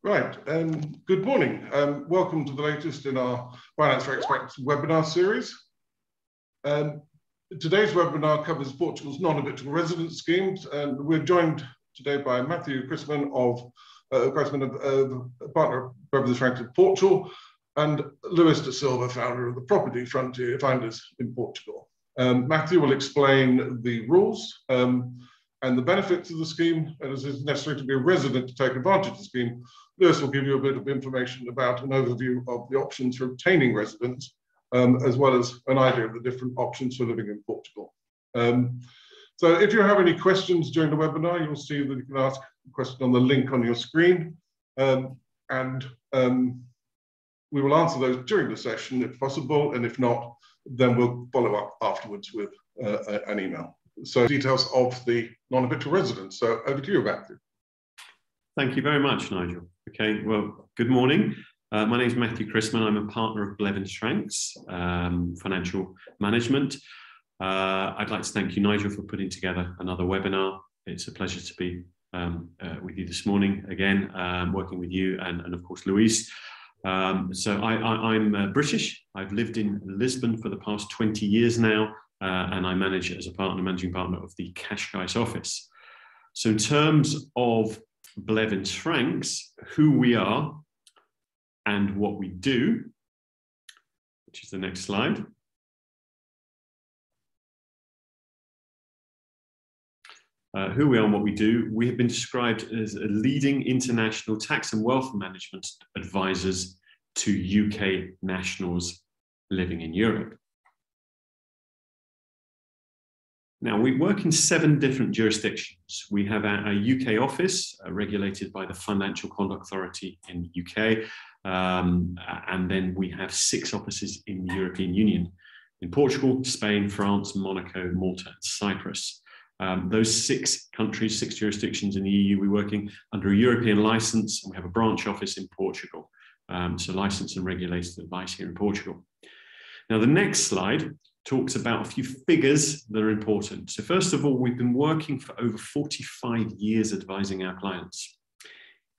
Right, good morning. Welcome to the latest in our Finance for Expats webinar series. Today's webinar covers Portugal's Non Habitual Residence Schemes, and we're joined today by Matthew Chrisman a partner of Brothers Franks of Portugal, and Luis da Silva, founder of the Property Frontier Finders in Portugal. Matthew will explain the rules and the benefits of the scheme, and as it's necessary to be a resident to take advantage of the scheme. Lewis will give you a bit of information about an overview of the options for obtaining residence, as well as an idea of the different options for living in Portugal. So if you have any questions during the webinar, you'll see that you can ask a question on the link on your screen, and we will answer those during the session if possible, and if not, then we'll follow up afterwards with an email. So details of the non-habitual residence. So over to you, Matthew. Thank you very much, Nigel. Okay, well, good morning. My name is Matthew Chrisman. I'm a partner of Blevins Franks Financial Management. I'd like to thank you, Nigel, for putting together another webinar. It's a pleasure to be with you this morning again, working with you and of course, Luis. So I'm British. I've lived in Lisbon for the past 20 years now, and I manage as a managing partner of the Cascais office. So in terms of Blevins Franks, who we are and what we do, which is the next slide. Who we are and what we do, we have been described as a leading international tax and wealth management advisors to UK nationals living in Europe. Now, we work in 7 different jurisdictions. We have our UK office, regulated by the Financial Conduct Authority in the UK, and then we have 6 offices in the European Union, in Portugal, Spain, France, Monaco, Malta, and Cyprus. Those 6 countries, 6 jurisdictions in the EU, we're working under a European license, and we have a branch office in Portugal. So licensed and regulated advice here in Portugal. Now, the next slide talks about a few figures that are important. So first of all, we've been working for over 45 years advising our clients.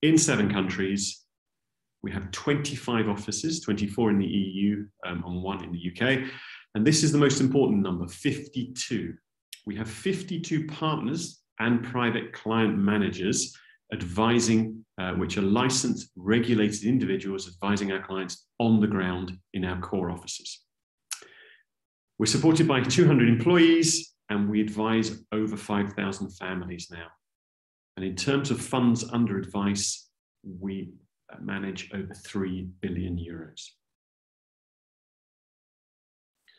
In 7 countries, we have 25 offices, 24 in the EU and 1 in the UK. And this is the most important number, 52. We have 52 partners and private client managers advising, which are licensed, regulated individuals advising our clients on the ground in our core offices. We're supported by 200 employees, and we advise over 5,000 families now. And in terms of funds under advice, we manage over 3 billion euros.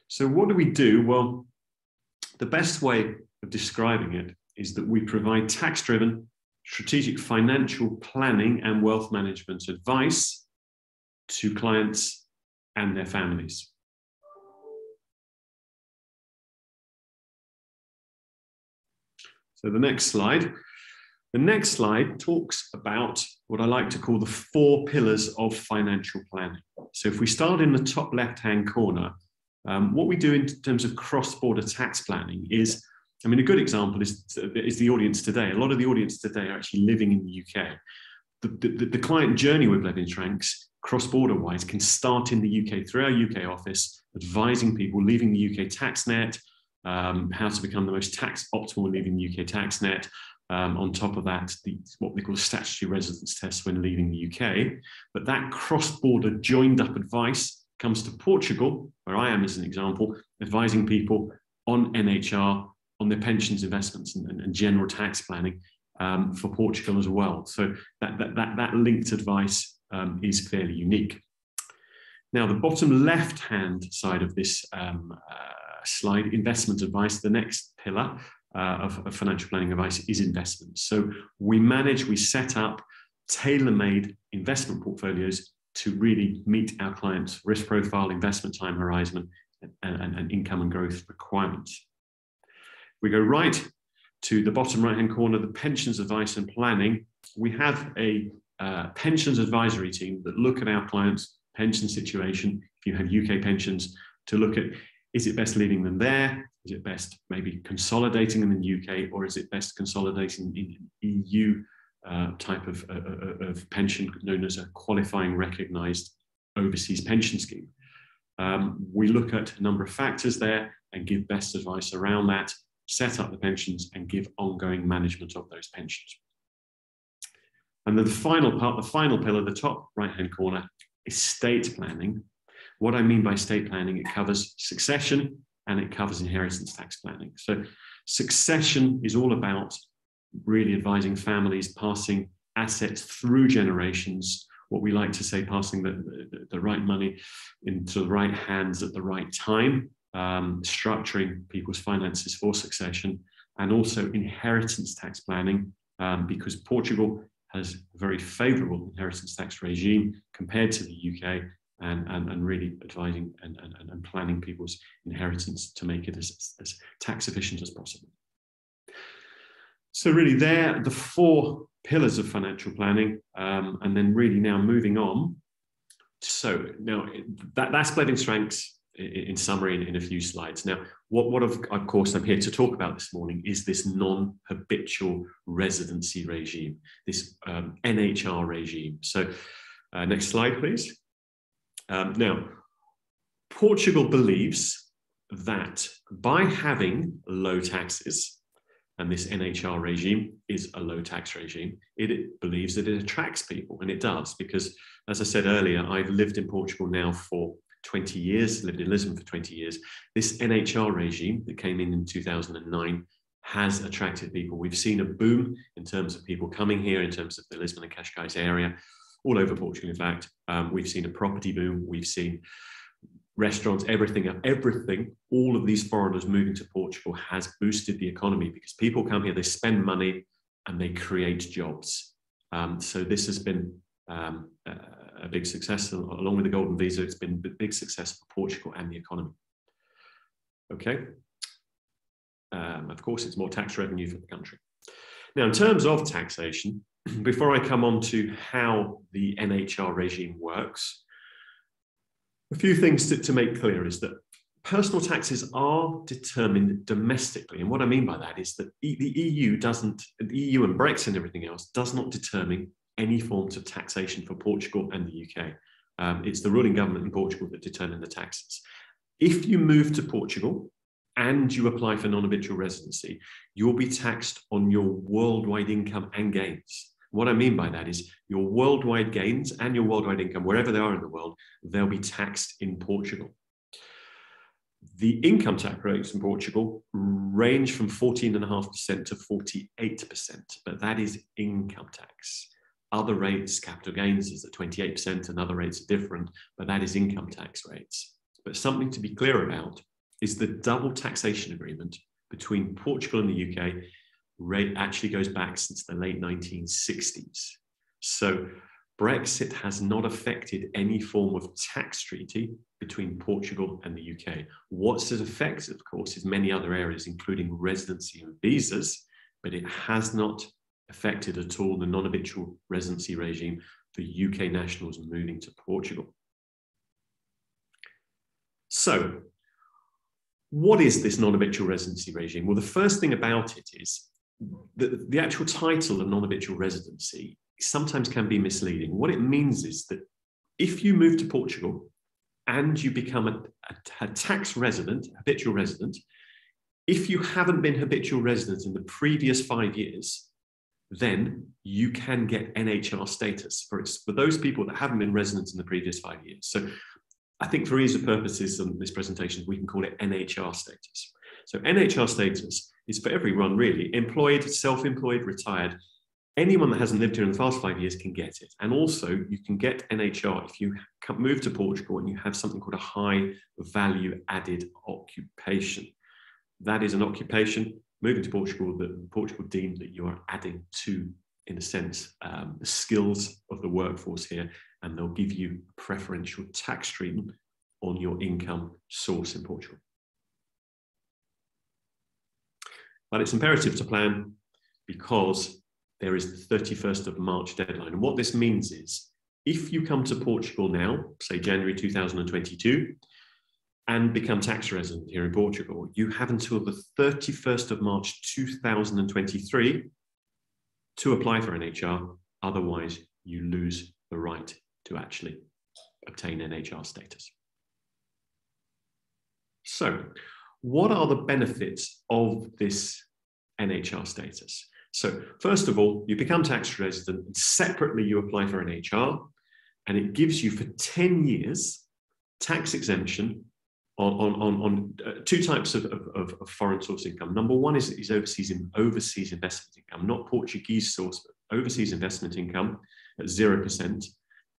So what do we do? Well, the best way of describing it is that we provide tax-driven, strategic financial planning and wealth management advice to clients and their families. So the next slide. The next slide talks about what I like to call the 4 pillars of financial planning. So if we start in the top left-hand corner, what we do in terms of cross-border tax planning is, I mean, a good example is the audience today. A lot of the audience today are actually living in the UK. The client journey with Blevins Franks, cross-border wise, can start in the UK through our UK office, advising people leaving the UK tax net, how to become the most tax optimal leaving the UK tax net. On top of that, what we call statutory residence tests when leaving the UK. But that cross-border joined up advice comes to Portugal, where I am as an example, advising people on NHR, on their pensions investments and general tax planning for Portugal as well. So that linked advice is fairly unique. Now, the bottom left-hand side of this slide, investment advice, the next pillar of financial planning advice is investments. So we set up tailor-made investment portfolios to really meet our clients' risk profile, investment time horizon, and income and growth requirements. We go right to the bottom right-hand corner, the pensions advice and planning. We have a pensions advisory team that look at our clients' pension situation. If you have UK pensions, to look at, is it best leaving them there? Is it best maybe consolidating them in the UK, or is it best consolidating in EU type of pension known as a qualifying recognised overseas pension scheme. We look at a number of factors there and give best advice around that, set up the pensions and give ongoing management of those pensions. And then the final part, the final pillar, the top right-hand corner, estate planning. What I mean by estate planning, it covers succession and it covers inheritance tax planning. So succession is all about really advising families, passing assets through generations, what we like to say, passing the right money into the right hands at the right time, structuring people's finances for succession, and also inheritance tax planning, because Portugal has a very favourable inheritance tax regime compared to the UK, and really advising and planning people's inheritance to make it as tax efficient as possible. So really they're the 4 pillars of financial planning, and then really now moving on. So now that's Splitting Strengths in summary in a few slides. Now, what of course I'm here to talk about this morning is this non-habitual residency regime, this NHR regime. So next slide, please. Now, Portugal believes that by having low taxes, and this NHR regime is a low tax regime, it believes that it attracts people, and it does, because as I said earlier, I've lived in Portugal now for 20 years, lived in Lisbon for 20 years. This NHR regime that came in 2009 has attracted people. We've seen a boom in terms of people coming here, in terms of the Lisbon and Cascais area, all over Portugal, in fact. We've seen a property boom, we've seen restaurants, everything, all of these foreigners moving to Portugal has boosted the economy because people come here, they spend money and they create jobs. So this has been a big success. Along with the Golden Visa, it's been a big success for Portugal and the economy. Okay. Of course, it's more tax revenue for the country. Now, in terms of taxation, before I come on to how the NHR regime works, a few things to make clear is that personal taxes are determined domestically. And what I mean by that is that the EU and Brexit and everything else does not determine any forms of taxation for Portugal and the UK. It's the ruling government in Portugal that determine the taxes. If you move to Portugal and you apply for non-habitual residency, you'll be taxed on your worldwide income and gains. What I mean by that is your worldwide gains and your worldwide income, wherever they are in the world, they'll be taxed in Portugal. The income tax rates in Portugal range from 14.5% to 48%, but that is income tax. Other rates, capital gains, is at 28%, and other rates are different, but that is income tax rates. But something to be clear about is the double taxation agreement between Portugal and the UK rate actually goes back since the late 1960s. So Brexit has not affected any form of tax treaty between Portugal and the UK. What's it affected, of course, is many other areas, including residency and visas, but it has not affected at all the non-habitual residency regime for UK nationals moving to Portugal. So, what is this non-habitual residency regime? Well, the first thing about it is the actual title of non-habitual residency sometimes can be misleading. What it means is that if you move to Portugal and you become a tax resident, habitual resident, if you haven't been habitual resident in the previous 5 years, then you can get NHR status for those people that haven't been residents in the previous 5 years. So I think for ease of purposes on this presentation, we can call it NHR status. So NHR status is for everyone really, employed, self-employed, retired. Anyone that hasn't lived here in the past 5 years can get it. And also you can get NHR if you move to Portugal and you have something called a high value added occupation. That is an occupation, moving to Portugal, that Portugal deemed that you are adding to, in a sense, the skills of the workforce here, and they'll give you preferential tax treatment on your income source in Portugal. But it's imperative to plan because there is the 31st of March deadline. And what this means is, if you come to Portugal now, say January 2022, and become tax resident here in Portugal, you have until the 31st of March 2023 to apply for NHR. Otherwise, you lose the right to actually obtain NHR status. So, what are the benefits of this NHR status? So, first of all, you become tax resident and separately you apply for NHR, and it gives you for 10 years tax exemption on two types of foreign source income. Number one is overseas investment income, not Portuguese source, but overseas investment income at 0%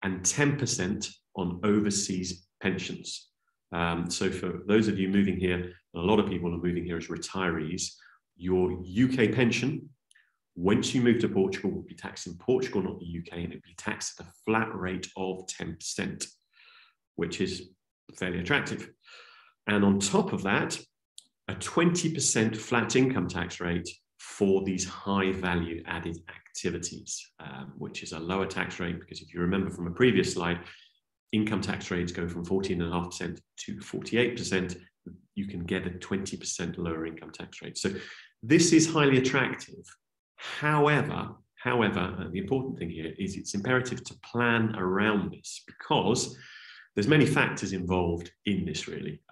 and 10% on overseas pensions. So for those of you moving here, a lot of people are moving here as retirees, your UK pension, once you move to Portugal, will be taxed in Portugal, not the UK, and it'll be taxed at a flat rate of 10%, which is fairly attractive. And on top of that, a 20% flat income tax rate for these high value added activities, which is a lower tax rate because if you remember from a previous slide, income tax rates go from 14.5% to 48%. You can get a 20% lower income tax rate. So this is highly attractive. However, the important thing here is it's imperative to plan around this because there's many factors involved in this really,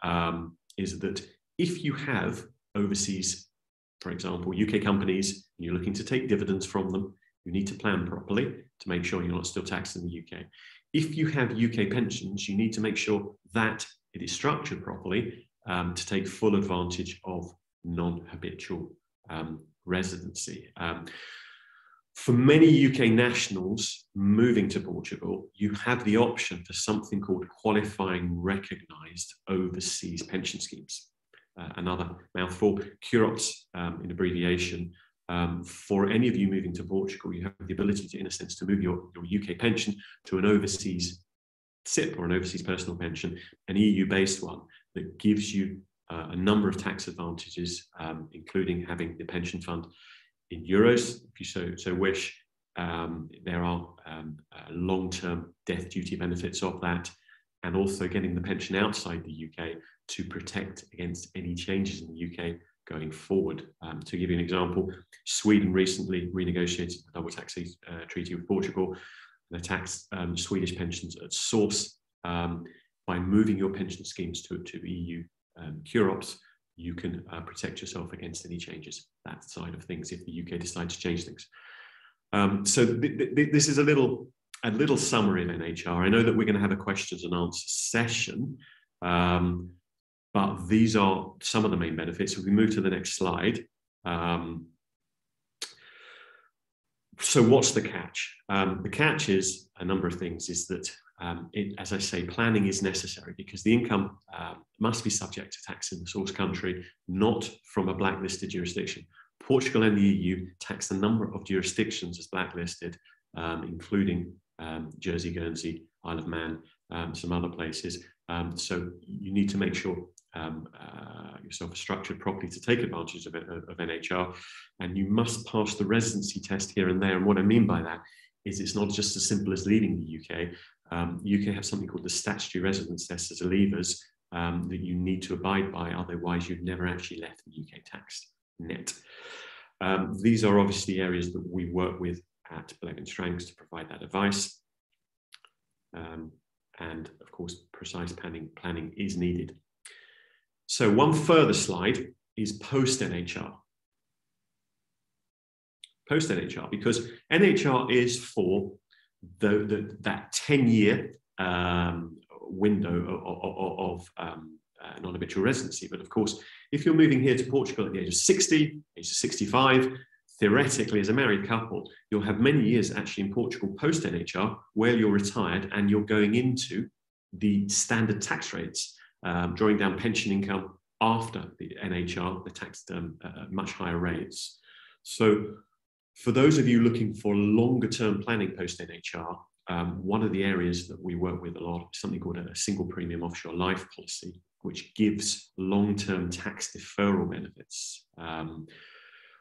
is that if you have overseas, for example, UK companies, and you're looking to take dividends from them, you need to plan properly to make sure you're not still taxed in the UK. If you have UK pensions, you need to make sure that it is structured properly to take full advantage of non-habitual residency. For many UK nationals moving to Portugal, you have the option for something called qualifying recognised overseas pension schemes. Another mouthful, QROPS in abbreviation. For any of you moving to Portugal, you have the ability to, in a sense, to move your UK pension to an overseas SIP or an overseas personal pension, an EU-based one that gives you a number of tax advantages, including having the pension fund in euros, if you so wish. There are long-term death duty benefits of that, and also getting the pension outside the UK to protect against any changes in the UK going forward. To give you an example, Sweden recently renegotiated the double tax treaty with Portugal. They taxed Swedish pensions at source. By moving your pension schemes to EU QROPS, you can protect yourself against any changes, that side of things, if the UK decides to change things. So this is a little summary of NHR. I know that we're going to have a questions and answers session, but these are some of the main benefits. If we move to the next slide. So what's the catch? The catch is a number of things, is that as I say, planning is necessary because the income must be subject to tax in the source country, not from a blacklisted jurisdiction. Portugal and the EU tax a number of jurisdictions as blacklisted, including Jersey, Guernsey, Isle of Man, some other places. So you need to make sure yourself are structured properly to take advantage of NHR, and you must pass the residency test here and there. And what I mean by that is it's not just as simple as leaving the UK. UK have something called the statutory residence test as a leavers that you need to abide by, otherwise you've never actually left the UK tax net. These are obviously areas that we work with at Blevins Strangs to provide that advice. And of course, precise planning is needed. So one further slide is post-NHR. Post-NHR, because NHR is for that 10-year window of non-habitual residency. But of course, if you're moving here to Portugal at the age of 60, age of 65, theoretically, as a married couple, you'll have many years actually in Portugal post-NHR where you're retired and you're going into the standard tax rates, drawing down pension income after the NHR, the taxed at much higher rates. So for those of you looking for longer term planning post-NHR, one of the areas that we work with a lot is something called a single premium offshore life policy, which gives long-term tax deferral benefits.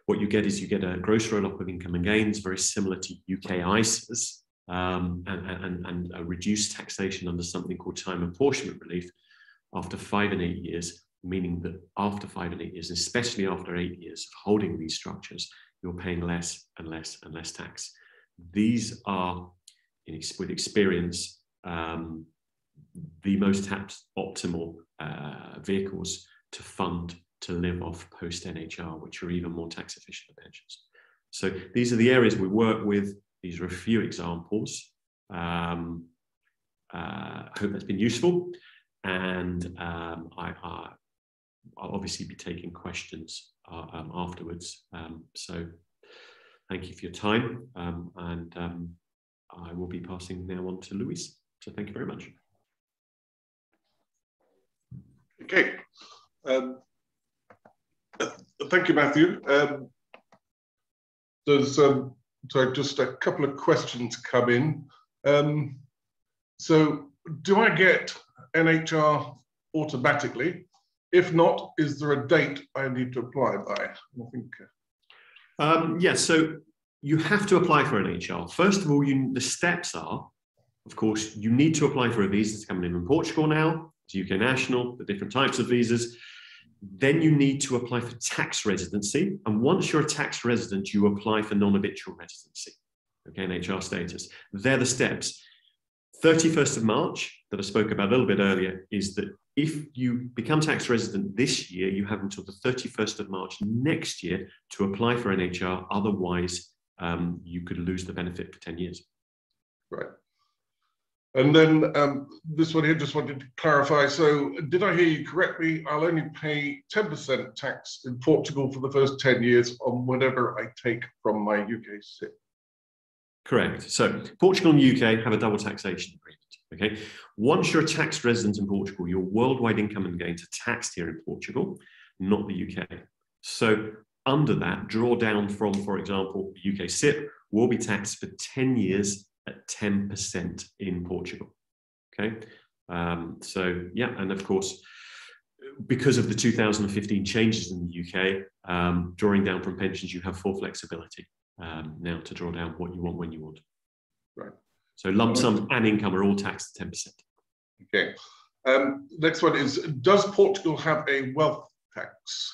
What you get is you get a gross roll-up of income and gains, very similar to UK ISAs, and a reduced taxation under something called time apportionment relief after 5 and 8 years, meaning that after 5 and 8 years, especially after 8 years of holding these structures, you're paying less and less and less tax. These are, with experience, the most tax optimal vehicles to fund, to live off post-NHR, which are even more tax efficient than pensions. So these are the areas we work with. These are a few examples. I hope that's been useful. And I'll obviously be taking questions afterwards. So thank you for your time. And I will be passing now on to Luis. So thank you very much. Okay. Thank you, Matthew. There's sorry, just a couple of questions come in. So do I get NHR automatically? If not, is there a date I need to apply by? I think. Yes, so you have to apply for NHR. First of all, the steps are, of course, you need to apply for a visa to come in Portugal now. It's UK national, the different types of visas. Then you need to apply for tax residency. And once you're a tax resident, you apply for non-habitual residency, okay, NHR status. They're the steps. 31st of March, that I spoke about a little bit earlier, is that if you become tax resident this year, you have until the 31st of March next year to apply for NHR. Otherwise, you could lose the benefit for 10 years. Right. And then this one here, just wanted to clarify. So did I hear you correctly? I'll only pay 10% tax in Portugal for the first 10 years on whatever I take from my UK SIP. Correct. So Portugal and UK have a double taxation agreement. Okay. Once you're a tax resident in Portugal, your worldwide income and gains are taxed here in Portugal, not the UK. So under that, drawdown from, for example, UK SIP will be taxed for 10 years at 10% in Portugal. Okay. So yeah, and of course, because of the 2015 changes in the UK, drawing down from pensions, you have full flexibility now to draw down what you want when you want. Right. So lump sums and income are all taxed at 10%. Okay. Next one is, does Portugal have a wealth tax?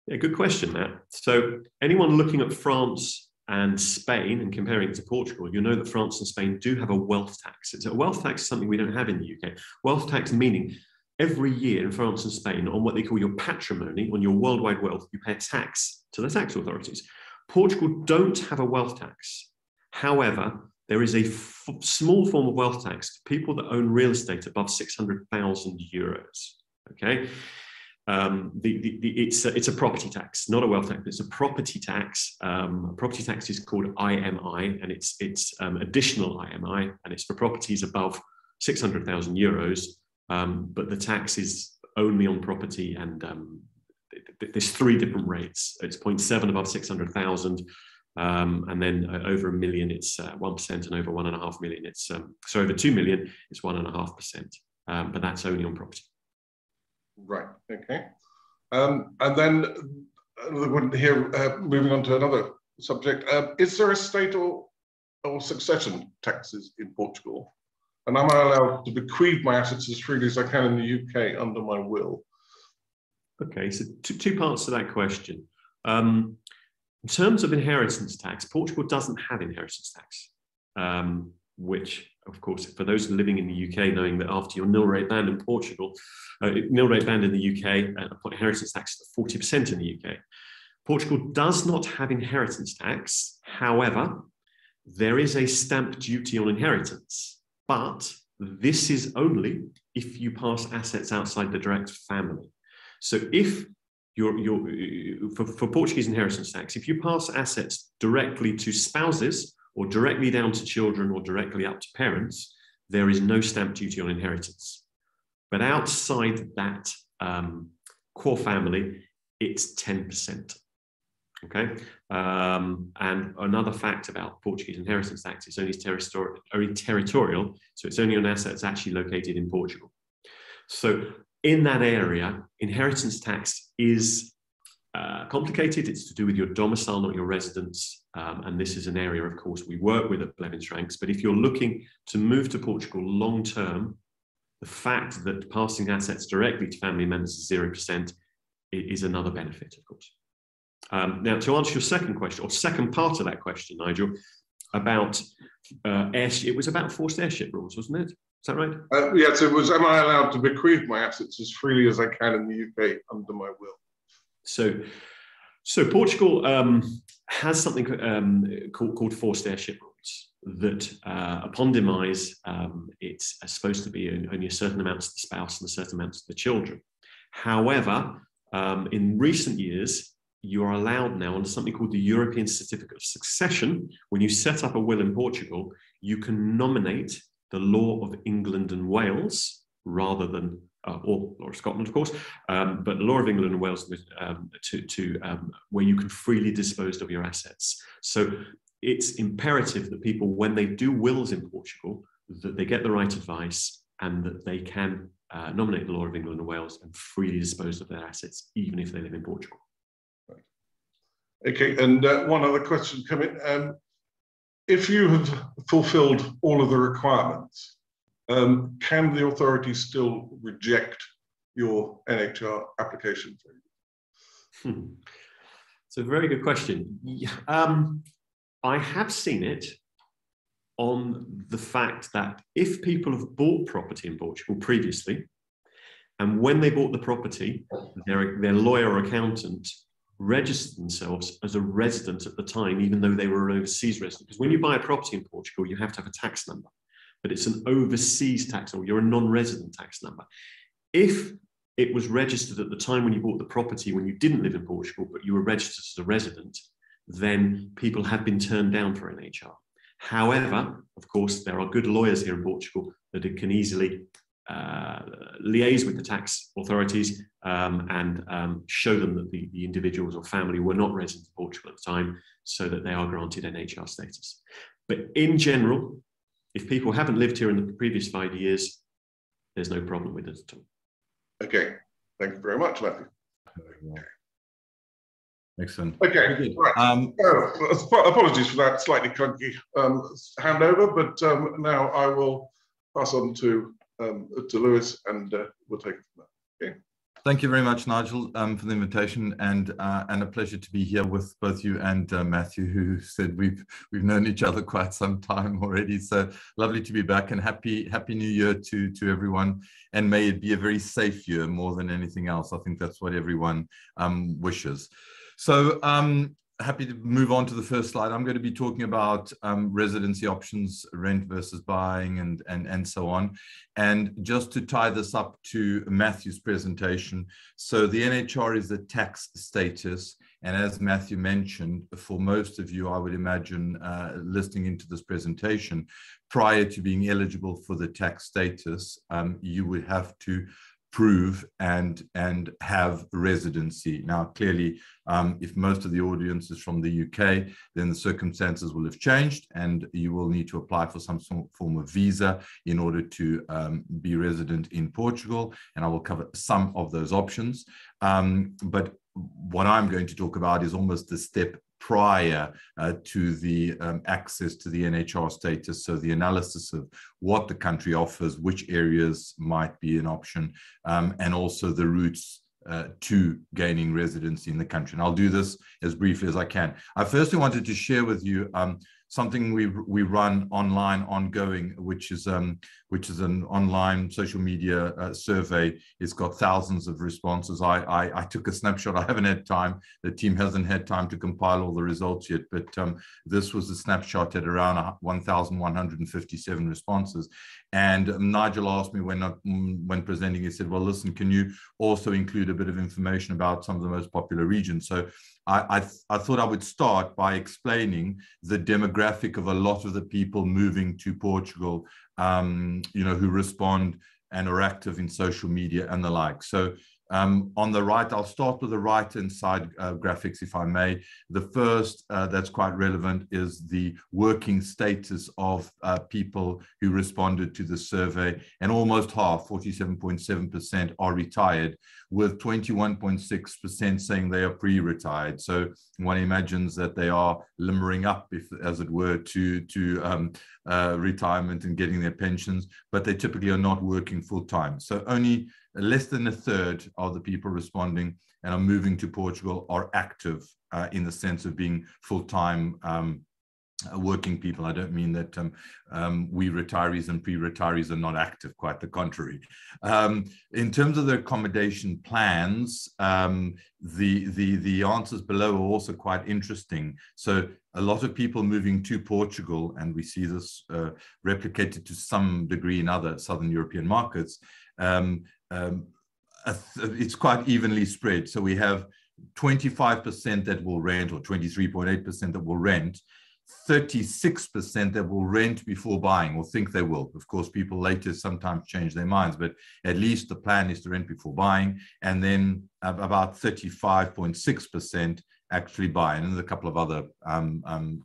Yeah, good question, Matt. So anyone looking at France and Spain and comparing it to Portugal, you know that France and Spain do have a wealth tax. A wealth tax is something we don't have in the UK. Wealth tax meaning every year in France and Spain on what they call your patrimony, on your worldwide wealth, you pay a tax to the tax authorities. Portugal don't have a wealth tax. However, there is a small form of wealth tax for people that own real estate above 600,000 euros. Okay. It's a property tax, not a wealth tax. It's a property tax. Property tax is called IMI, and it's additional IMI, and it's for properties above 600,000 euros. But the tax is only on property, and there's three different rates. It's 0.7 above 600,000, and then over $1 million, it's 1%, and over 1.5 million, it's so over 2 million, it's 1.5%. But that's only on property. Right. Okay. And then here, moving on to another subject, is there estate or succession taxes in Portugal? And am I allowed to bequeath my assets as freely as I can in the UK under my will? Okay, so two parts to that question. In terms of inheritance tax, Portugal doesn't have inheritance tax, which, of course, for those living in the UK, knowing that after your nil rate band in Portugal, nil rate band in the UK, inheritance tax is 40% in the UK. Portugal does not have inheritance tax. However, there is a stamp duty on inheritance, but this is only if you pass assets outside the direct family. So if for Portuguese inheritance tax, if you pass assets directly to spouses or directly down to children or directly up to parents, there is no stamp duty on inheritance. But outside that core family, it's 10%. Okay. And another fact about Portuguese inheritance tax, it's only territorial, so it's only on assets actually located in Portugal. So in that area, inheritance tax is complicated. It's to do with your domicile, not your residence. And this is an area, of course, we work with at Blevins Ranks. But if you're looking to move to Portugal long term, the fact that passing assets directly to family members is 0% is another benefit, of course. Now, to answer your second question, or second part of that question, Nigel, about it was about forced heirship rules, wasn't it? Is that right? Yes, it was. Am I allowed to bequeath my assets as freely as I can in the UK under my will? So Portugal has something called forced heirship rules that, upon demise, it's supposed to be only a certain amount to the spouse and a certain amount to the children. However, in recent years, you are allowed now under something called the European Certificate of Succession. When you set up a will in Portugal, you can nominate the law of England and Wales rather than, or law of Scotland, of course, but the law of England and Wales where you can freely dispose of your assets. So it's imperative that people, when they do wills in Portugal, that they get the right advice and that they can nominate the law of England and Wales and freely dispose of their assets, even if they live in Portugal. Okay, and one other question coming. If you have fulfilled all of the requirements, can the authorities still reject your NHR application for you? It's a very good question. I have seen it on the fact that if people have bought property in Portugal previously, and when they bought the property, their lawyer or accountant registered themselves as a resident at the time, even though they were an overseas resident. Because when you buy a property in Portugal, you have to have a tax number, but it's an overseas tax number. You're a non-resident tax number. If it was registered at the time when you bought the property, when you didn't live in Portugal, but you were registered as a resident, then people have been turned down for NHR. However, of course, there are good lawyers here in Portugal that can easily liaise with the tax authorities and show them that the individuals or family were not resident in Portugal at the time, so that they are granted NHR status. But in general, if people haven't lived here in the previous 5 years, there's no problem with it at all. Okay, thank you very much, Matthew. Okay. Excellent. Okay, right. Apologies for that slightly clunky handover, but now I will pass on to Lewis, and we'll take it from there. Okay. Thank you very much, Nigel, for the invitation, and a pleasure to be here with both you and Matthew, who said we've known each other quite some time already. So lovely to be back, and happy New Year to everyone, and may it be a very safe year more than anything else. I think that's what everyone wishes. So happy to move on to the first slide. I'm going to be talking about residency options, rent versus buying, and so on. And just to tie this up to Matthew's presentation, so the NHR is a tax status. And as Matthew mentioned, for most of you, I would imagine, listening into this presentation, prior to being eligible for the tax status, you would have to prove and have residency. Now, clearly, if most of the audience is from the UK, then the circumstances will have changed, and you will need to apply for some form of visa in order to be resident in Portugal, and I will cover some of those options. But what I'm going to talk about is almost the step prior to the access to the NHR status, so the analysis of what the country offers, which areas might be an option, and also the routes to gaining residency in the country. And I'll do this as briefly as I can. I firstly wanted to share with you something we run online ongoing, which is an online social media survey. It's got thousands of responses. I took a snapshot. I haven't had time. The team hasn't had time to compile all the results yet, but this was a snapshot at around 1,157 responses. And Nigel asked me when presenting, he said, well, listen, can you also include a bit of information about some of the most popular regions? So I thought I would start by explaining the demographic of a lot of the people moving to Portugal, who respond and are active in social media and the like. So on the right, I'll start with the right-hand side graphics, if I may. The first that's quite relevant is the working status of people who responded to the survey, and almost half, 47.7%, are retired, with 21.6% saying they are pre-retired. So one imagines that they are limbering up, as it were, to retirement and getting their pensions, but they typically are not working full-time. So only less than a third of the people responding and are moving to Portugal are active in the sense of being full-time working people. I don't mean that we retirees and pre-retirees are not active, quite the contrary. In terms of the accommodation plans, the answers below are also quite interesting. So a lot of people moving to Portugal, and we see this replicated to some degree in other Southern European markets, it's quite evenly spread. So we have 25% that will rent, or 23.8% that will rent, 36% that will rent before buying, or think they will. Of course, people later sometimes change their minds, but at least the plan is to rent before buying. And then about 35.6% actually buy. And there's a couple of other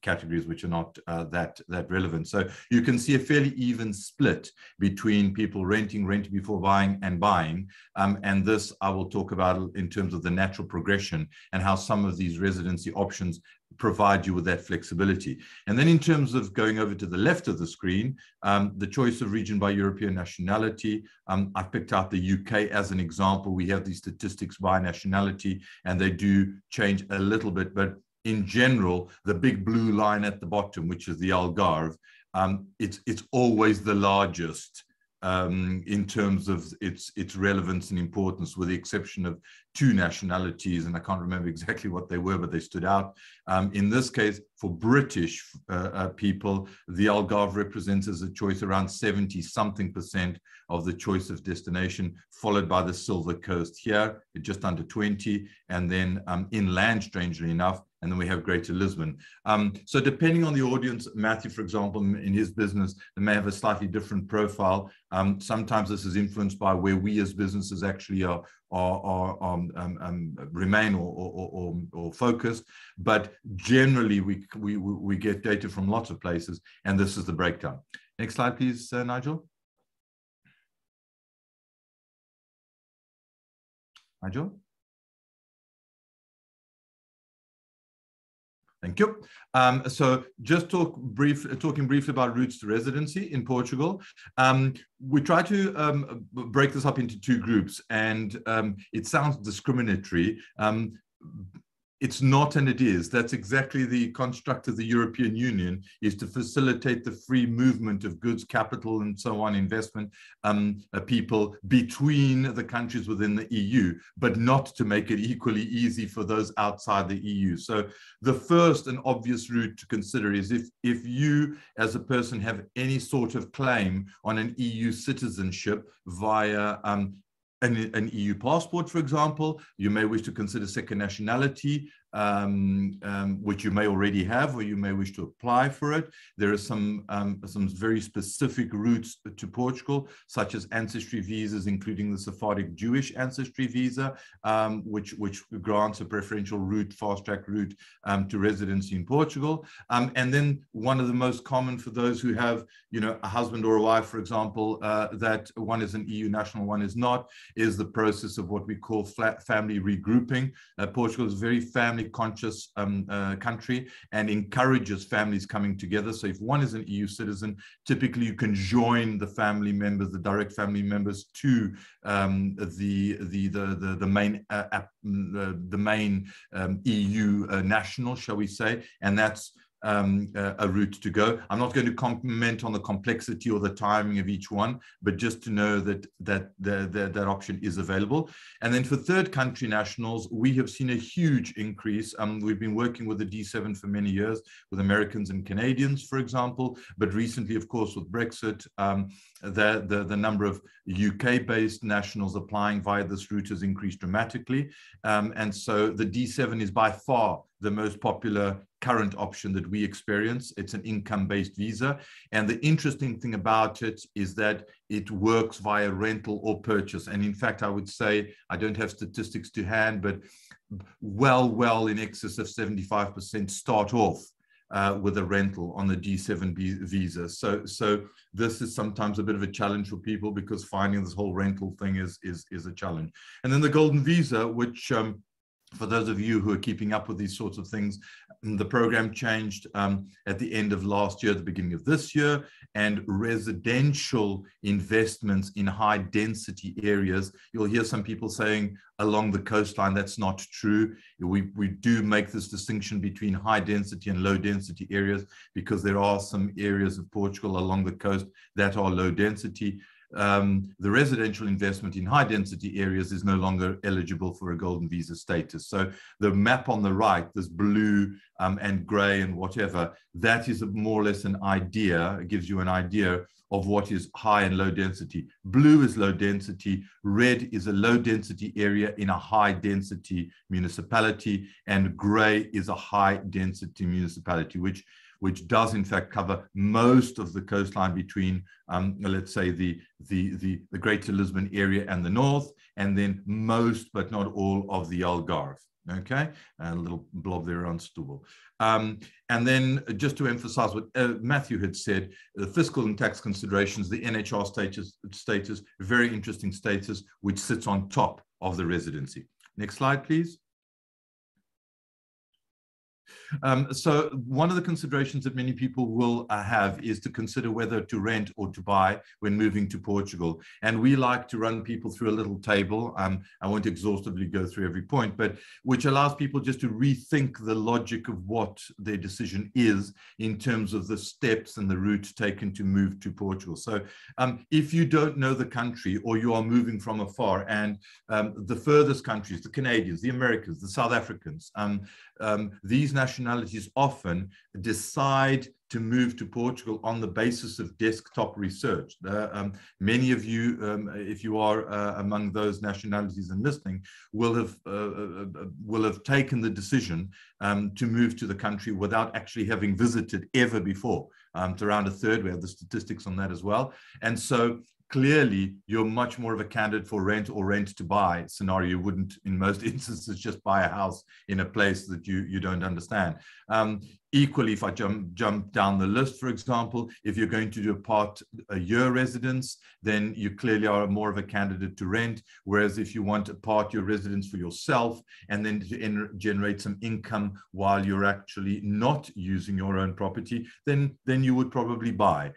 categories which are not that relevant. So you can see a fairly even split between people renting before buying, and buying. And this I will talk about in terms of the natural progression and how some of these residency options provide you with that flexibility. And then in terms of going over to the left of the screen, the choice of region by European nationality, I've picked out the UK as an example. We have these statistics by nationality, and they do change a little bit, but in general, the big blue line at the bottom, which is the Algarve, it's always the largest in terms of its relevance and importance, with the exception of two nationalities, and I can't remember exactly what they were, but they stood out. In this case, for British people, the Algarve represents as a choice around 70-something% of the choice of destination, followed by the Silver Coast here at just under 20, and then inland, strangely enough, and then we have Greater Lisbon. So depending on the audience, Matthew, for example, in his business, they may have a slightly different profile. Sometimes this is influenced by where we as businesses actually remain or focused, but generally we get data from lots of places, and this is the breakdown. Next slide, please, Nigel. Nigel? Thank you. So just talking briefly about routes to residency in Portugal. We try to break this up into two groups, and it sounds discriminatory. It's not, and it is. That's exactly the construct of the European Union, is to facilitate the free movement of goods, capital, and so on, investment, people between the countries within the EU, but not to make it equally easy for those outside the EU. So the first and obvious route to consider is if you as a person have any sort of claim on an EU citizenship via an EU passport, for example, you may wish to consider second nationality, which you may already have, or you may wish to apply for it. There are some very specific routes to Portugal, such as ancestry visas, including the Sephardic Jewish ancestry visa, which grants a preferential route, fast-track route to residency in Portugal. And then one of the most common for those who have, a husband or a wife, for example, that one is an EU national, one is not, is the process of what we call family regrouping. Portugal is a very family-conscious country and encourages families coming together. So if one is an EU citizen, typically you can join the family members, the direct family members, to the main EU national, shall we say, and that's a route to go. I'm not going to comment on the complexity or the timing of each one, but just to know that option is available. And then for third country nationals, we have seen a huge increase. We've been working with the D7 for many years, with Americans and Canadians, for example, but recently, of course, with Brexit, the number of UK-based nationals applying via this route has increased dramatically. And so the D7 is by far the most popular current option that we experience. It's an income-based visa. And the interesting thing about it is that it works via rental or purchase. And in fact, I would say, I don't have statistics to hand, but well in excess of 75% start off with a rental on the D7 visa. So this is sometimes a bit of a challenge for people, because finding this whole rental thing is a challenge. And then the golden visa, which for those of you who are keeping up with these sorts of things, The program changed at the end of last year, the beginning of this year, and residential investments in high density areas. You'll hear some people saying along the coastline, that's not true. We do make this distinction between high density and low density areas, because there are some areas of Portugal along the coast that are low density. The residential investment in high density areas is no longer eligible for a golden visa status. So the map on the right, this blue and gray and whatever, that is more or less an idea. It gives you an idea of what is high and low density. Blue is low density, red is a low density area in a high density municipality, and gray is a high density municipality, which does in fact cover most of the coastline between, let's say, the Greater Lisbon area and the north, and then most, but not all, of the Algarve. Okay, a little blob there on Setúbal. And then just to emphasize what Matthew had said, the fiscal and tax considerations, the NHR status, very interesting status, which sits on top of the residency. Next slide, please. So one of the considerations that many people will have is to consider whether to rent or to buy when moving to Portugal. And we like to run people through a little table. I won't exhaustively go through every point, but which allows people just to rethink the logic of what their decision is in terms of the steps and the route taken to move to Portugal. So if you don't know the country, or you are moving from afar, and the furthest countries, the Canadians, the Americans, the South Africans, these nationalities often decide to move to Portugal on the basis of desktop research. Many of you, if you are among those nationalities and listening, will have taken the decision to move to the country without actually having visited ever before. It's around a third. We have the statistics on that as well. And so clearly, you're much more of a candidate for rent or rent to buy scenario. You wouldn't, in most instances, just buy a house in a place that you don't understand. Equally, if I jump down the list, for example, if you're going to do a year residence, then you clearly are more of a candidate to rent. Whereas if you want a year residence for yourself and then to generate some income while you're actually not using your own property, then you would probably buy.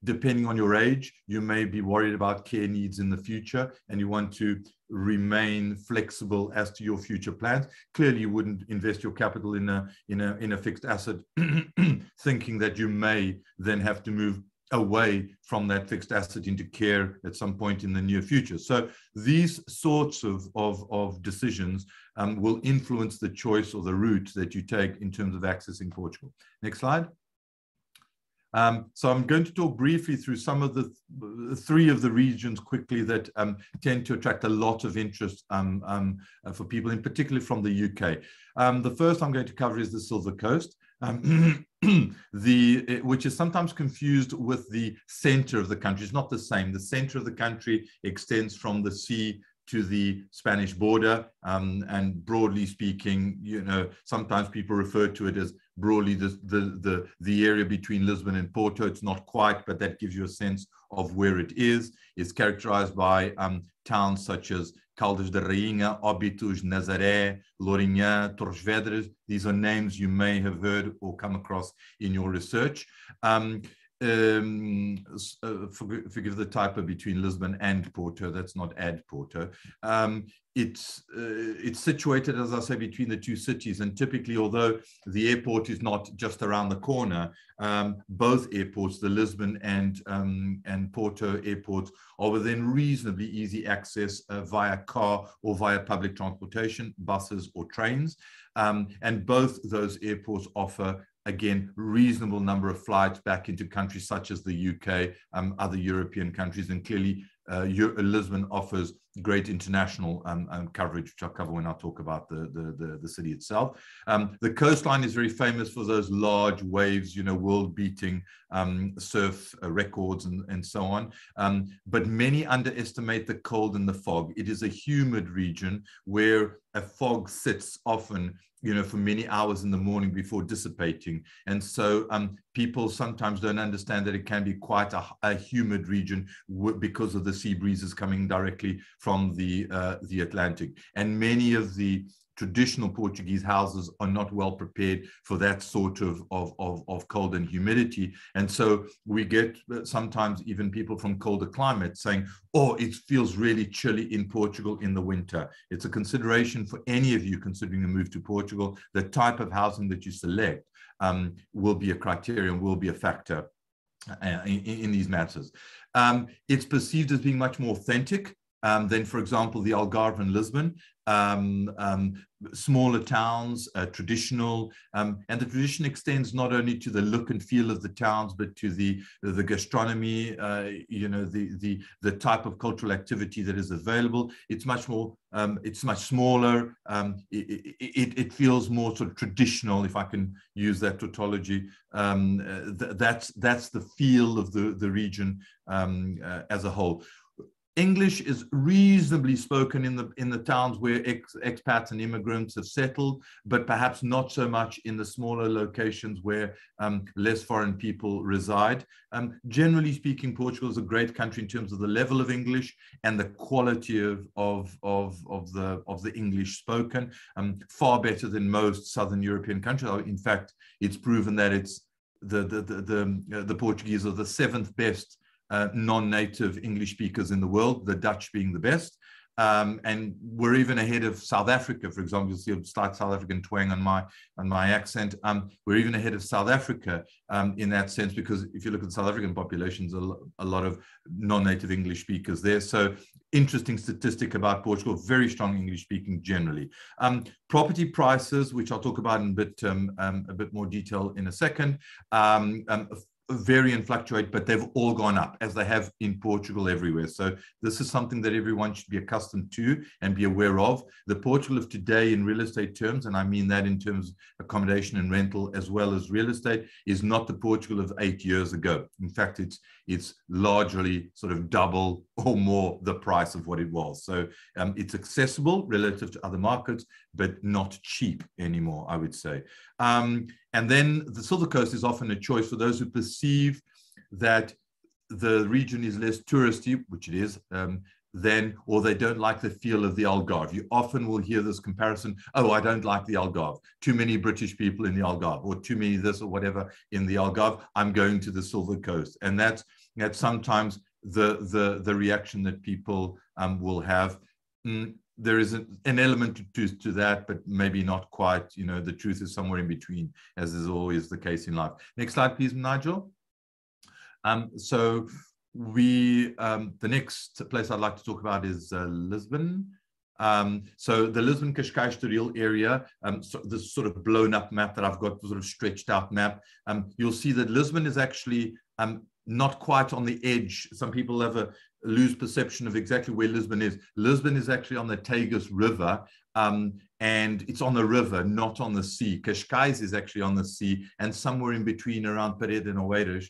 Depending on your age, you may be worried about care needs in the future and you want to remain flexible as to your future plans. Clearly, you wouldn't invest your capital in a fixed asset thinking that you may then have to move away from that fixed asset into care at some point in the near future. So these sorts of decisions will influence the choice or the route that you take in terms of accessing Portugal. Next slide. So I'm going to talk briefly through some of the three of the regions quickly that tend to attract a lot of interest for people, in particular from the UK. The first I'm going to cover is the Silver Coast, which is sometimes confused with the center of the country. It's not the same. The center of the country extends from the sea to the Spanish border, and broadly speaking, sometimes people refer to it as broadly the area between Lisbon and Porto. It's not quite, but that gives you a sense of where it is. It's characterized by towns such as Caldas da Rainha, Óbidos, Nazaré, Lourinhã, Torres Vedras. These are names you may have heard or come across in your research. Forgive the typo between Lisbon and Porto. That's not ad Porto. It's situated, as I say, between the two cities, and typically, although the airport is not just around the corner, both airports, the Lisbon and Porto airports, are within reasonably easy access via car or via public transportation, buses or trains, and both those airports offer, again, reasonable number of flights back into countries such as the UK, other European countries, and clearly Lisbon offers great international coverage, which I'll cover when I talk about the city itself. The coastline is very famous for those large waves, world-beating surf records and so on. But many underestimate the cold and the fog. It is a humid region where a fog sits often for many hours in the morning before dissipating. And so people sometimes don't understand that it can be quite a humid region because of the sea breezes coming directly from the Atlantic. And many of the traditional Portuguese houses are not well prepared for that sort of cold and humidity. And so we get sometimes even people from colder climates saying, oh, it feels really chilly in Portugal in the winter. It's a consideration for any of you considering a move to Portugal. The type of housing that you select will be a criterion, will be a factor in these matters. It's perceived as being much more authentic than, for example, the Algarve and Lisbon. Smaller towns, traditional, and the tradition extends not only to the look and feel of the towns, but to the gastronomy, you know, the type of cultural activity that is available. It's much more, it's much smaller. It feels more sort of traditional, if I can use that tautology. That's the feel of the region as a whole. English is reasonably spoken in the towns where expats and immigrants have settled, but perhaps not so much in the smaller locations where less foreign people reside. Generally speaking, Portugal is a great country in terms of the level of English and the quality of the English spoken, far better than most Southern European countries. In fact, it's proven that it's the Portuguese are the 7th best non-native English speakers in the world, the Dutch being the best. And we're even ahead of South Africa, for example. You'll see a slight South African twang on my accent. We're even ahead of South Africa in that sense, because if you look at the South African populations, a lot of non-native English speakers there. So interesting statistic about Portugal, very strong English speaking generally. Property prices, which I'll talk about in a bit more detail in a second, vary and fluctuate, but they've all gone up, as they have in Portugal everywhere. So this is something that everyone should be accustomed to and be aware of. The Portugal of today in real estate terms, and I mean that in terms of accommodation and rental as well as real estate, is not the Portugal of 8 years ago. In fact, it's largely sort of double or more the price of what it was. So it's accessible relative to other markets, but not cheap anymore, I would say. And then the Silver Coast is often a choice for those who perceive that the region is less touristy, which it is, or they don't like the feel of the Algarve. You often will hear this comparison, oh, I don't like the Algarve. Too many British people in the Algarve, or too many this or whatever in the Algarve. I'm going to the Silver Coast. And that's sometimes the reaction that people will have. There is an element to that, but maybe not quite. You know, the truth is somewhere in between, as is always the case in life. Next slide, please, Nigel. So the next place I'd like to talk about is Lisbon. So the Lisbon Cascais Estoril area, so this sort of blown up map that I've got, sort of stretched out map, you'll see that Lisbon is actually not quite on the edge. Some people have a loose perception of exactly where Lisbon is. Lisbon is actually on the Tagus River, and it's on the river, not on the sea. Cascais is actually on the sea, and somewhere in between around Paredes and Oeiras,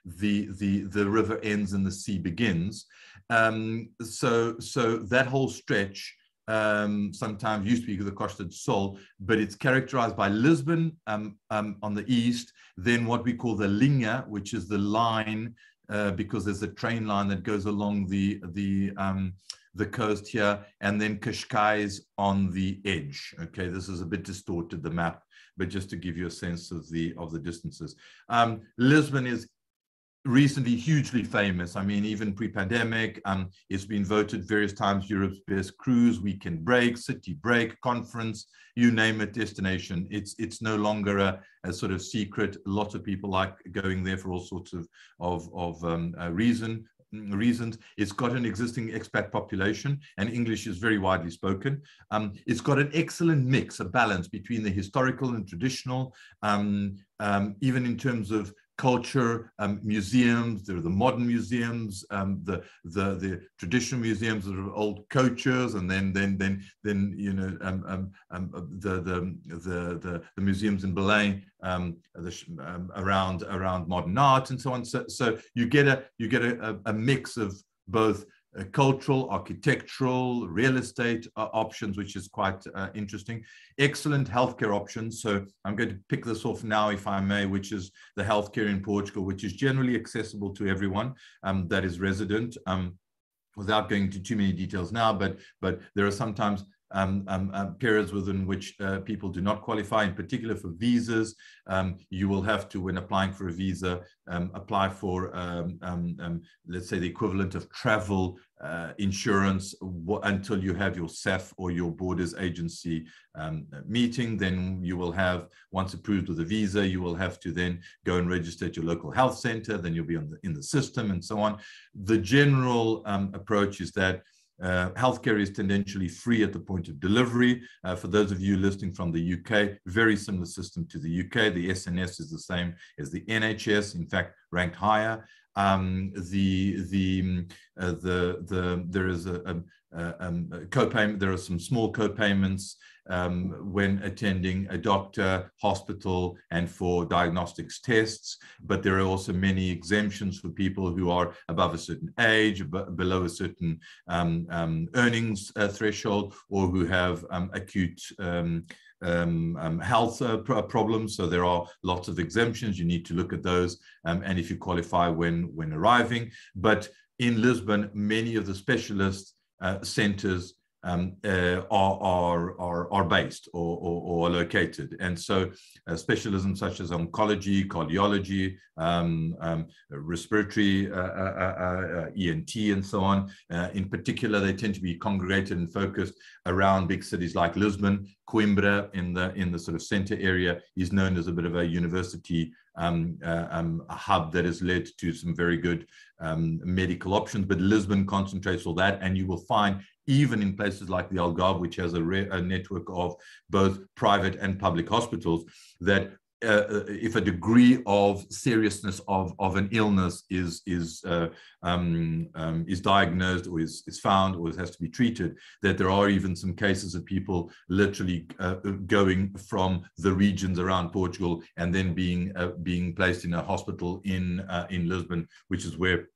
the river ends and the sea begins. So that whole stretch sometimes used to be the Costa do Sol, but it's characterized by Lisbon on the east, then what we call the linha, which is the line, because there's a train line that goes along the coast here, and then Cascais on the edge. Okay, this is a bit distorted, the map, but just to give you a sense of the distances. Lisbon is recently hugely famous. I mean, even pre-pandemic, it's been voted various times Europe's best cruise, weekend break, city break, conference, you name it, destination. It's no longer a sort of secret. A lot of people like going there for all sorts of reasons. It's got an existing expat population, and English is very widely spoken. It's got an excellent mix, a balance between the historical and traditional, even in terms of culture, museums. There are the modern museums, the traditional museums that are old coaches, and then you know, the museums in Belém around modern art and so on. So you get a mix of both cultural, architectural, real estate options, which is quite interesting. Excellent healthcare options. So I'm going to pick this off now, if I may, which is the healthcare in Portugal, which is generally accessible to everyone that is resident. without going into too many details now, but there are sometimes periods within which people do not qualify, in particular for visas. You will have to, when applying for a visa, apply for, let's say, the equivalent of travel insurance until you have your SAF or your borders agency meeting. Then you will have, once approved with a visa, you will have to then go and register at your local health center. Then you'll be in the system and so on. The general approach is that healthcare is tendentially free at the point of delivery. For those of you listening from the UK, very similar system to the UK. The SNS is the same as the NHS, in fact, ranked higher. There is a copayment. There are some small copayments when attending a doctor, hospital, and for diagnostics tests. But there are also many exemptions for people who are above a certain age, below a certain earnings threshold, or who have acute health problems. So there are lots of exemptions. You need to look at those, and if you qualify when arriving. But in Lisbon, many of the specialist centers are based or located, and so specialisms such as oncology, cardiology, respiratory, ENT, and so on. In particular, they tend to be congregated and focused around big cities like Lisbon. Coimbra, in the sort of center area, is known as a bit of a university hub that has led to some very good medical options. But Lisbon concentrates all that, and you will find even in places like the Algarve, which has a network of both private and public hospitals, that if a degree of seriousness of an illness is diagnosed or is found or has to be treated, that there are even some cases of people literally going from the regions around Portugal and then being placed in a hospital in Lisbon, which is where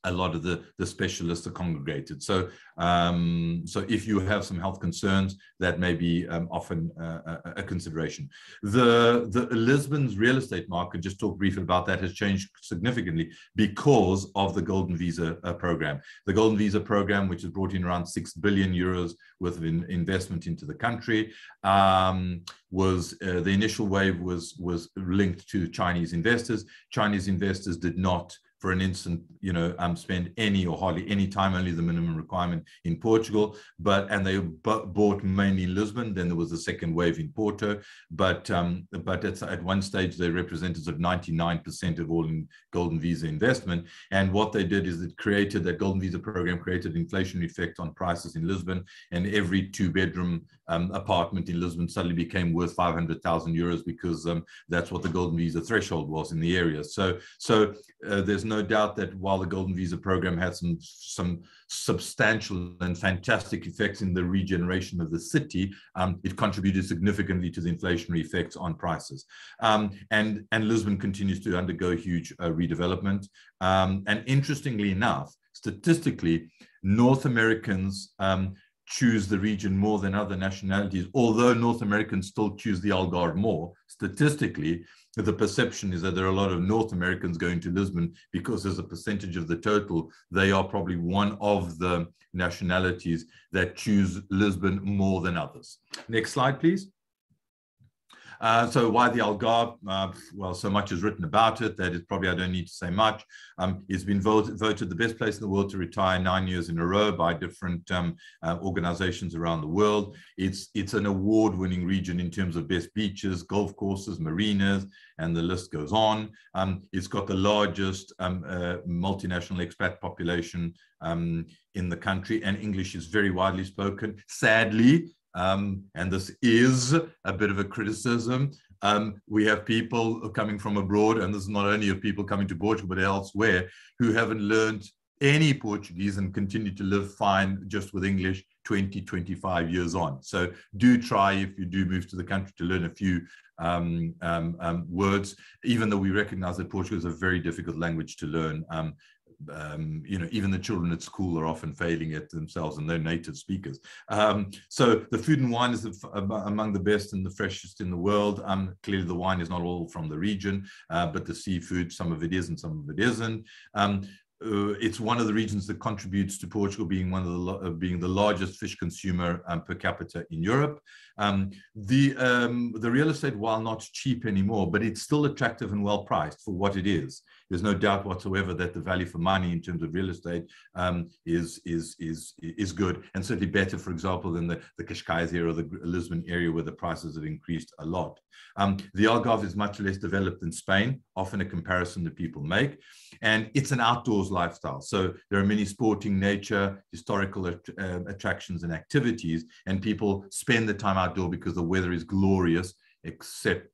a lot of the specialists are congregated. So if you have some health concerns, that may be often a consideration. The Lisbon's real estate market, just talk briefly about that, has changed significantly because of the Golden Visa program. The Golden Visa program, which has brought in around 6 billion euros worth of investment into the country, was the initial wave was linked to Chinese investors. Chinese investors did not, for an instant, spend any or hardly any time, only the minimum requirement in Portugal, and they bought mainly in Lisbon. Then there was a second wave in Porto, but at one stage they represented 99% of all Golden Visa investment. And what they did is that Golden Visa program created an inflationary effect on prices in Lisbon, and every 2-bedroom apartment in Lisbon suddenly became worth 500,000 euros because that's what the Golden Visa threshold was in the area. So there's no doubt that while the Golden Visa program had some substantial and fantastic effects in the regeneration of the city, it contributed significantly to the inflationary effects on prices. And Lisbon continues to undergo huge redevelopment. And interestingly enough, statistically, North Americans choose the region more than other nationalities, although North Americans still choose the Algarve more. Statistically, the perception is that there are a lot of North Americans going to Lisbon because as a percentage of the total, they are probably one of the nationalities that choose Lisbon more than others. Next slide, please. So why the Algarve? Well, so much is written about it that I don't need to say much. It's been voted the best place in the world to retire 9 years in a row by different organizations around the world. It's an award-winning region in terms of best beaches, golf courses, marinas, and the list goes on. It's got the largest multinational expat population in the country, and English is very widely spoken. Sadly, and this is a bit of a criticism, we have people coming from abroad, and this is not only of people coming to Portugal, but elsewhere, who haven't learned any Portuguese and continue to live fine just with English 20, 25 years on. So do try, if you do move to the country, to learn a few words, even though we recognize that Portugal is a very difficult language to learn. Even the children at school are often failing it themselves, and they're native speakers. So the food and wine is among the best and the freshest in the world. Clearly the wine is not all from the region, but the seafood, some of it is and some of it isn't. it's one of the regions that contributes to Portugal being one of the being the largest fish consumer per capita in Europe. The real estate, while not cheap anymore, but it's still attractive and well priced for what it is. There's no doubt whatsoever that the value for money in terms of real estate is good, and certainly better, for example, than the Cascais area or the Lisbon area, where the prices have increased a lot. The Algarve is much less developed than Spain, often a comparison that people make, and it's an outdoors lifestyle. So there are many sporting, nature, historical attractions and activities, and people spend the time outdoor because the weather is glorious, except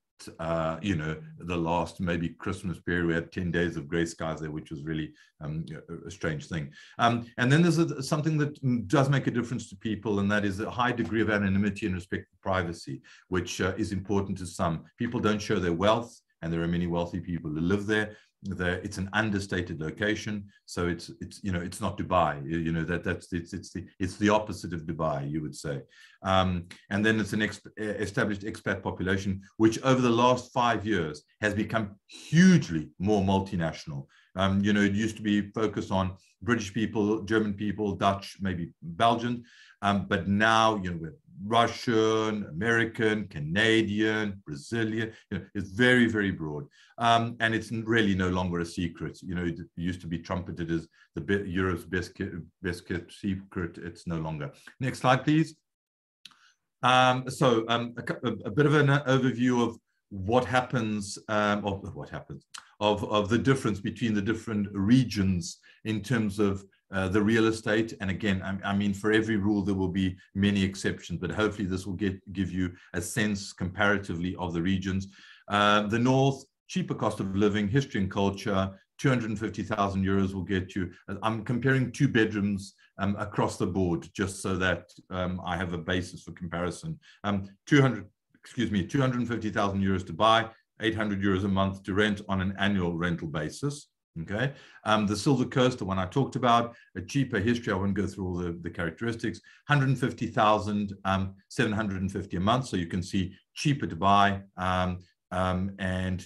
you know, the last maybe Christmas period, we had 10 days of grey skies there, which was really a strange thing. And then there's something that does make a difference to people, and that is a high degree of anonymity and respect for privacy, which is important to some. People don't show their wealth, and there are many wealthy people who live there. It's an understated location, so it's you know, it's not Dubai. You know, it's the opposite of Dubai, you would say. And then it's an established expat population, which over the last 5 years has become hugely more multinational. You know, it used to be focused on British people, German people, Dutch, maybe Belgian, but now, you know, with Russian, American, Canadian, Brazilian, you know, it's very, very broad. And it's really no longer a secret. You know, it used to be trumpeted as Europe's best kept secret. It's no longer. Next slide, please. A bit of an overview of what happens, of the difference between the different regions in terms of the real estate. And again, I mean, for every rule, there will be many exceptions, but hopefully this will give you a sense comparatively of the regions. The North, cheaper cost of living, history and culture, 250,000 euros will get you. I'm comparing 2 bedrooms across the board, just so that I have a basis for comparison. 250,000 euros to buy, 800 euros a month to rent on an annual rental basis. Okay, the Silver Coast, the one I talked about, a cheaper history. I won't go through all the characteristics. 150,000, 750 a month. So you can see cheaper to buy and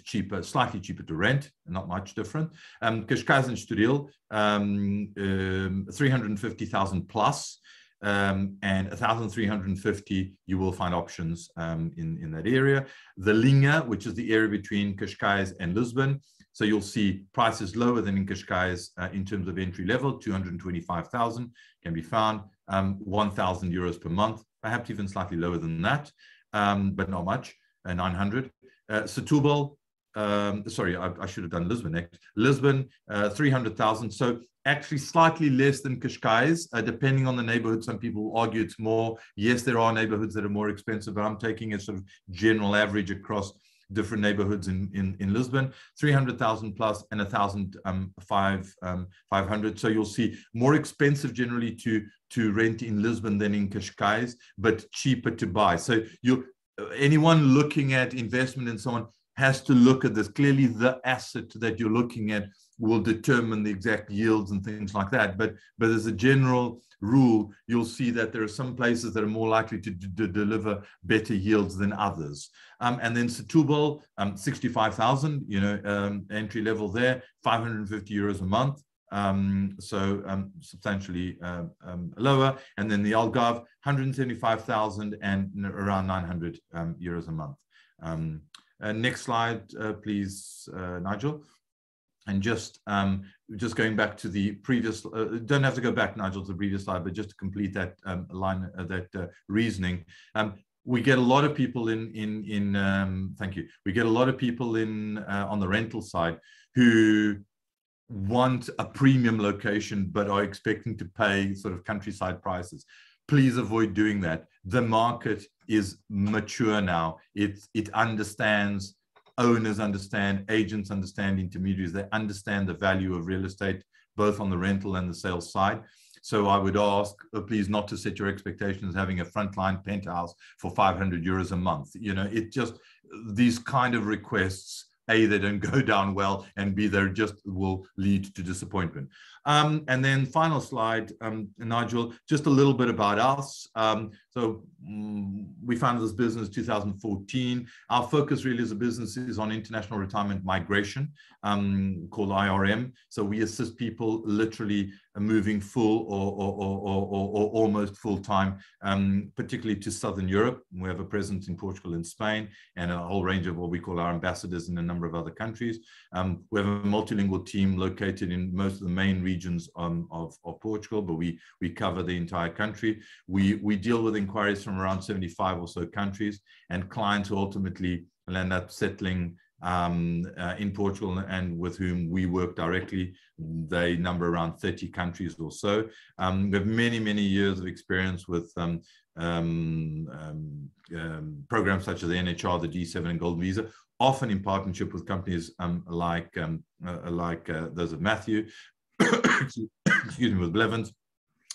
cheaper, slightly cheaper to rent, not much different. Cascais and Estoril, 350,000 plus. And 1,350, you will find options in that area. The Linha, which is the area between Cascais and Lisbon. So you'll see prices lower than in Cascais in terms of entry level. 225,000 can be found, 1,000 euros per month, perhaps even slightly lower than that, but not much, 900. Setúbal, sorry, I should have done Lisbon next. Lisbon, 300,000. So actually slightly less than Cascais, depending on the neighborhood. Some people argue it's more. Yes, there are neighborhoods that are more expensive, but I'm taking a sort of general average across different neighborhoods in Lisbon. 300,000 plus and 1,500. So you'll see more expensive generally to rent in Lisbon than in Cascais, but cheaper to buy. So anyone looking at investment and so on has to look at this. Clearly, the asset that you're looking at will determine the exact yields and things like that. But as a general rule, you'll see that there are some places that are more likely to deliver better yields than others. And then Setúbal, 65,000, you know, entry level there, 550 euros a month. Substantially lower. And then the Algarve, 175,000 and around 900 euros a month. Next slide, please, Nigel. And just going back to the previous, don't have to go back, Nigel, to the previous slide, but just to complete that line, that reasoning. We get a lot of people thank you. We get a lot of people on the rental side who want a premium location, but are expecting to pay sort of countryside prices. Please avoid doing that. The market is mature now. It understands, owners understand, agents understand, intermediaries, they understand the value of real estate, both on the rental and the sales side. So I would ask, please not to set your expectations having a frontline penthouse for 500 euros a month. You know, these kind of requests A, they don't go down well, and B, they just will lead to disappointment. And then final slide, Nigel, just a little bit about us. We founded this business in 2014. Our focus really as a business is on international retirement migration, called IRM. So we assist people literally moving full or almost full-time, particularly to Southern Europe. We have a presence in Portugal and Spain, and a whole range of what we call our ambassadors in a number of other countries. We have a multilingual team located in most of the main regions of Portugal, but we cover the entire country. We deal with inquiries from around 75 or so countries, and clients who ultimately will end up settling in Portugal and with whom we work directly. They number around 30 countries or so. We have many years of experience with programs such as the NHR, the G7 and Golden Visa, often in partnership with companies like those of Matthew, excuse me, with Blevins,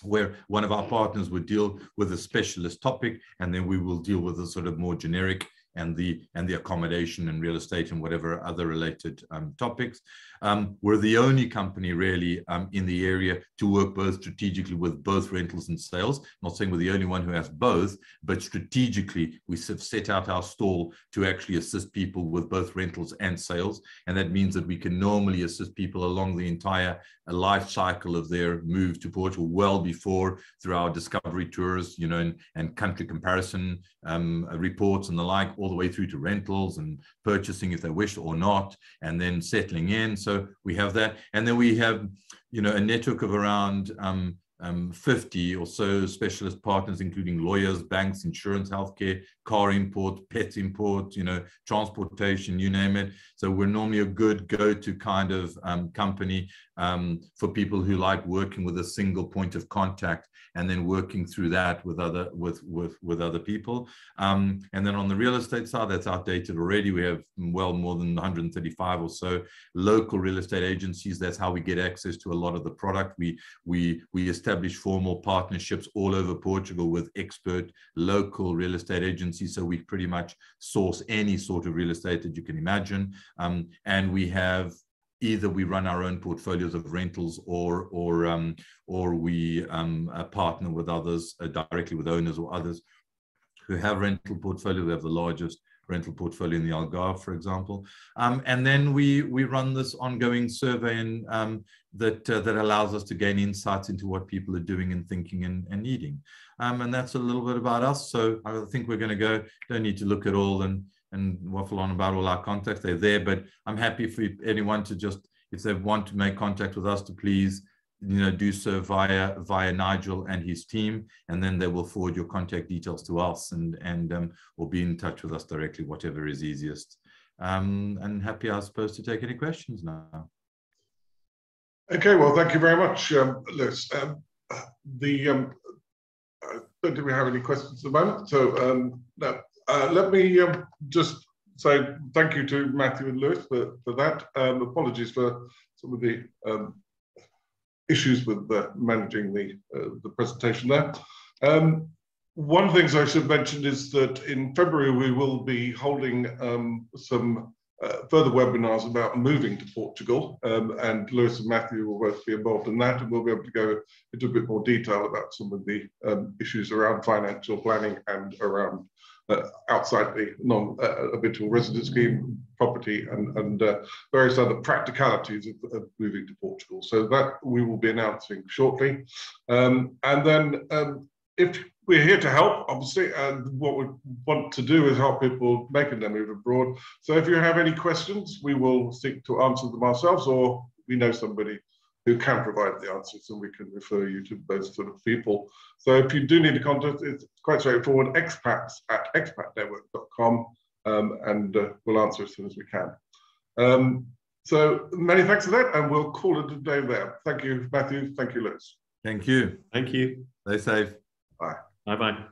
where one of our partners would deal with a specialist topic, and then we will deal with a sort of more generic and the accommodation and real estate and whatever other related topics. We're the only company really in the area to work both strategically with both rentals and sales. I'm not saying we're the only one who has both, but strategically we have set out our stall to actually assist people with both rentals and sales. And that means that we can normally assist people along the entire life cycle of their move to Portugal, well before, through our discovery tours, you know, and country comparison reports and the like, all the way through to rentals and purchasing if they wish or not, and then settling in. So we have that. And then we have, you know, a network of around 50 or so specialist partners, including lawyers, banks, insurance, healthcare, car import, pet import, you know, transportation, you name it. So we're normally a good go-to kind of company for people who like working with a single point of contact and then working through that with other people. And then on the real estate side, that's outdated already. We have well more than 135 or so local real estate agencies. That's how we get access to a lot of the product. We establish formal partnerships all over Portugal with expert local real estate agencies. So we pretty much source any sort of real estate that you can imagine. And we have either we run our own portfolios of rentals or we partner with others directly with owners or others who have rental portfolio. We have the largest rental portfolio in the Algarve, for example. And then we run this ongoing survey and that allows us to gain insights into what people are doing and thinking and needing. And that's a little bit about us. So I think we're going to go, don't need to look at all and waffle on about all our contacts. They're there, but I'm happy for anyone to just, if they want to make contact with us, to please, you know, do so via Nigel and his team, and then they will forward your contact details to us and or be in touch with us directly, whatever is easiest. And happy, I suppose, to take any questions now. Okay, well, thank you very much, Lewis. I don't think we have any questions at the moment, so no. Let me just say thank you to Matthew and Lewis for that. Apologies for some of the issues with managing the presentation there. One of the things I should mention is that in February we will be holding some further webinars about moving to Portugal, and Lewis and Matthew will both be involved in that, and we'll be able to go into a bit more detail about some of the issues around financial planning and around outside the non-habitual residence scheme, property, and various other practicalities of moving to Portugal. So that we will be announcing shortly. And then if we're here to help, obviously, and what we want to do is help people making their move abroad. So if you have any questions, we will seek to answer them ourselves, or we know somebody who can provide the answers, and we can refer you to those sort of people. So if you do need to contact, it's quite straightforward, expats@expatnetwork.com, and we'll answer as soon as we can. So many thanks for that, and we'll call it a day there. Thank you, Matthew. Thank you, Lewis. Thank you. Thank you. Stay safe. Bye. Bye-bye.